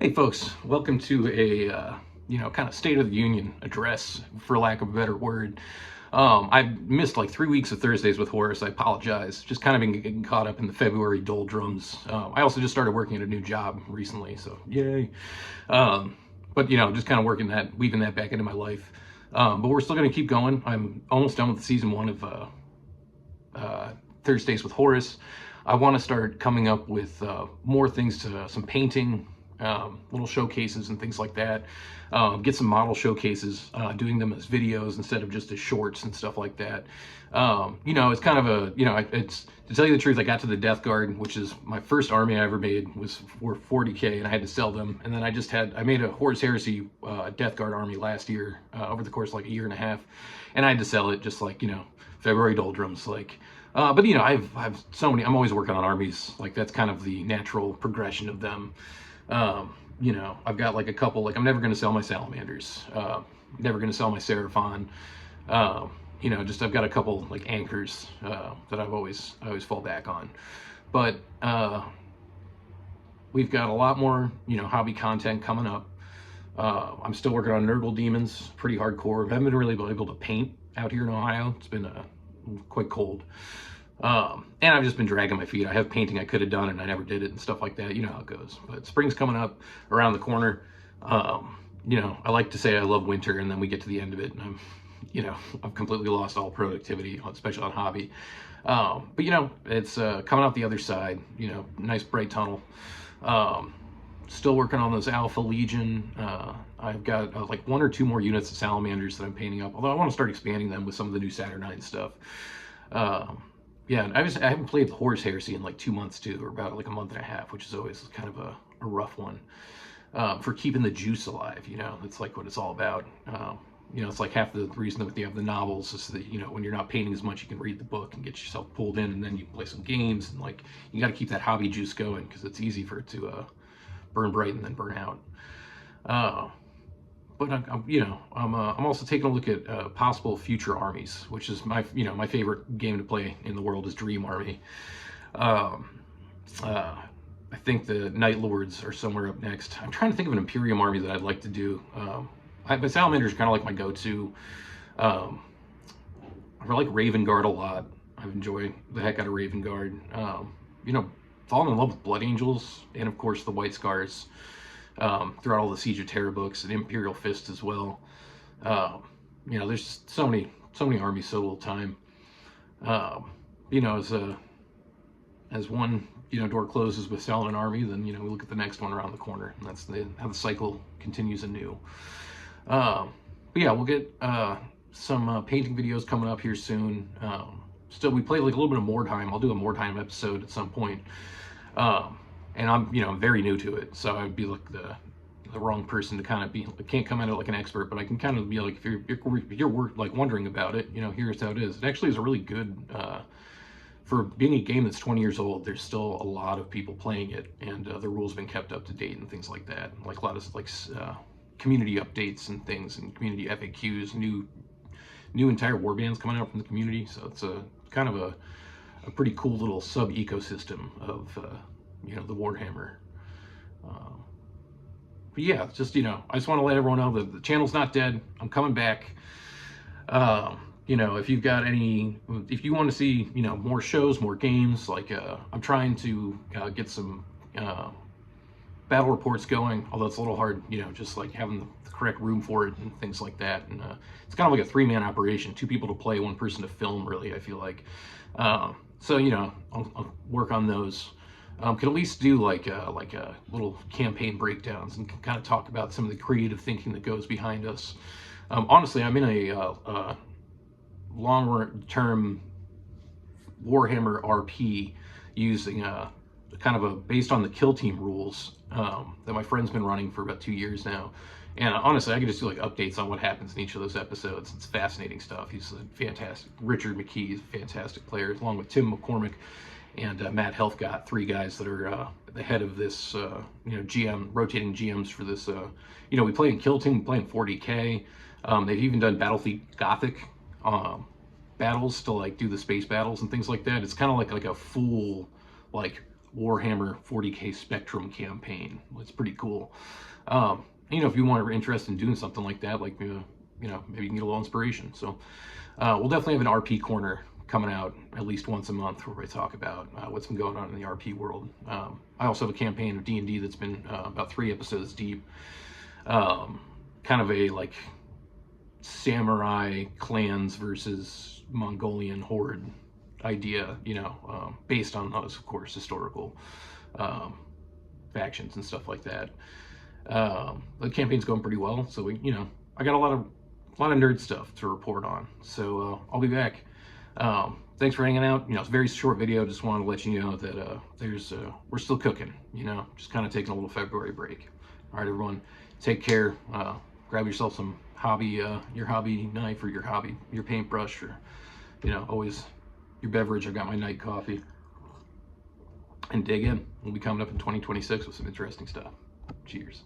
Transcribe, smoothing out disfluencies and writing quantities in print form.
Hey folks, welcome to a kind of State of the Union address, for lack of a better word. I've missed like 3 weeks of Thursdays with Horace. I apologize. Just kind of been getting caught up in the February doldrums. I also just started working at a new job recently, so yay. Um, but just kind of weaving that back into my life. But we're still going to keep going. I'm almost done with season one of Thursdays with Horace. I want to start coming up with more things to some painting, little showcases and things like that. Get some model showcases, doing them as videos instead of just as shorts and stuff like that. It's kind of it's to tell you the truth, I got to the Death Guard, which is my first army I ever made, was for 40K, and I had to sell them. And then I made a Horus Heresy Death Guard army last year, over the course of like a year and a half, and I had to sell it just like, February doldrums, like. But I've so many. I'm always working on armies. Like that's kind of the natural progression of them. I've got like a couple. Like I'm never going to sell my salamanders. Never going to sell my Seraphon. Just I've got a couple like anchors that I always fall back on. But we've got a lot more hobby content coming up. I'm still working on Nurgle Demons, pretty hardcore. I haven't been really able to paint out here in Ohio. It's been quite cold. And I've just been dragging my feet. I have painting I could have done and I never did it and stuff like that. You know how it goes. But spring's coming up around the corner. I like to say I love winter, and then we get to the end of it and I've completely lost all productivity, especially on hobby. But it's coming out the other side, nice bright tunnel. Still working on those Alpha Legion. I've got like one or two more units of salamanders that I'm painting up, although I want to start expanding them with some of the new Saturnine stuff. I haven't played Horus Heresy in like 2 months too, or about like a month and a half, which is always kind of a rough one. For keeping the juice alive, that's like what it's all about. It's like half the reason that you have the novels is that, when you're not painting as much, you can read the book and get yourself pulled in, and then you can play some games, and like, you got to keep that hobby juice going, because it's easy for it to burn bright and then burn out. But I'm also taking a look at possible future armies, which is my favorite game to play in the world is Dream Army. I think the Night Lords are somewhere up next. I'm trying to think of an Imperium army that I'd like to do. But Salamanders are kind of like my go-to. I like Raven Guard a lot. I enjoy the heck out of Raven Guard. Fallen in love with Blood Angels, and of course the White Scars. Throughout all the Siege of Terror books, and Imperial Fist as well. There's so many armies, so little time. As one door closes with selling an army, then we look at the next one around the corner, and that's how the cycle continues anew. We'll get some painting videos coming up here soon. Still, we play like a little bit of Mordheim. I'll do a Mordheim episode at some point. And I'm very new to it, so I'd be like the wrong person to kind of be. I can't come at it like an expert, but I can kind of be like, if you're like wondering about it, here's how it is. It actually is a really good, for being a game that's 20 years old. There's still a lot of people playing it, and the rules have been kept up to date and things like that. Like a lot of like community updates and things, and community FAQs, new entire warbands coming out from the community. So it's a kind of a pretty cool little sub ecosystem of the Warhammer. But yeah, just I just want to let everyone know that the channel's not dead. I'm coming back. If you've got if you want to see more shows, more games, like I'm trying to get some battle reports going, although it's a little hard, just like having the correct room for it and things like that. And it's kind of like a 3-man operation, 2 people to play, 1 person to film, really, I feel like. So I'll work on those. Could at least do like a little campaign breakdowns, and can kind of talk about some of the creative thinking that goes behind us. Honestly, I'm in a long-term Warhammer RP using kind of based on the Kill Team rules that my friend's been running for about 2 years now. And honestly, I could just do like updates on what happens in each of those episodes. It's fascinating stuff. He's a fantastic. Richard McKee is a fantastic player, along with Tim McCormick and Matt Helfgott, 3 guys that are the head of this, rotating GMs for this. We play in Kill Team, we play in 40K. They've even done Battlefleet Gothic battles to like do the space battles and things like that. It's kind of like a full like Warhammer 40K Spectrum campaign. It's pretty cool. You know, if you are interested in doing something like that, like, you know, maybe you can get a little inspiration. So we'll definitely have an RP corner coming out at least once a month where we talk about what's been going on in the RP world. I also have a campaign of D&D that's been about 3 episodes deep. Kind of a like samurai clans versus Mongolian horde idea, you know, based on those, of course, historical factions and stuff like that. The campaign's going pretty well, so we, you know, I got a lot of nerd stuff to report on. So I'll be back. Thanks for hanging out. You know, it's a very short video. Just wanted to let you know that we're still cooking. You know, just kind of taking a little February break. All right, everyone, take care. Grab yourself some your hobby knife or your paintbrush, or, you know, always your beverage. I got my night coffee, and dig in. We'll be coming up in 2026 with some interesting stuff. Cheers.